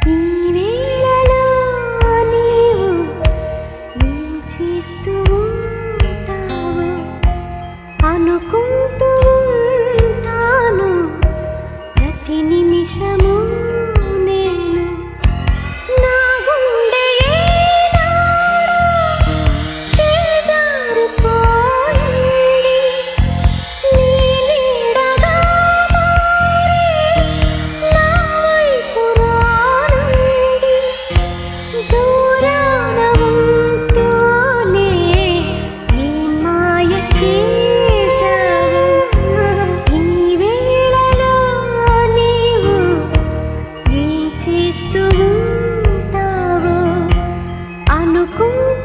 ఈ వేళలో నీవు ఏం చేస్తూ ఉంటావు అనుకుంటూ ఉంటాను ప్రతి నిమిషము నేను నా గుండె ఏనాడో చేజారిపోయింది నీ నీడగా మారి నా వైపు రానుంది దూరాన ఉంటూనే ఏ మాయ చేశావు ఈ వేళలో నీవు ఏం చేస్తూ ఉంటావో అనుకుంటూ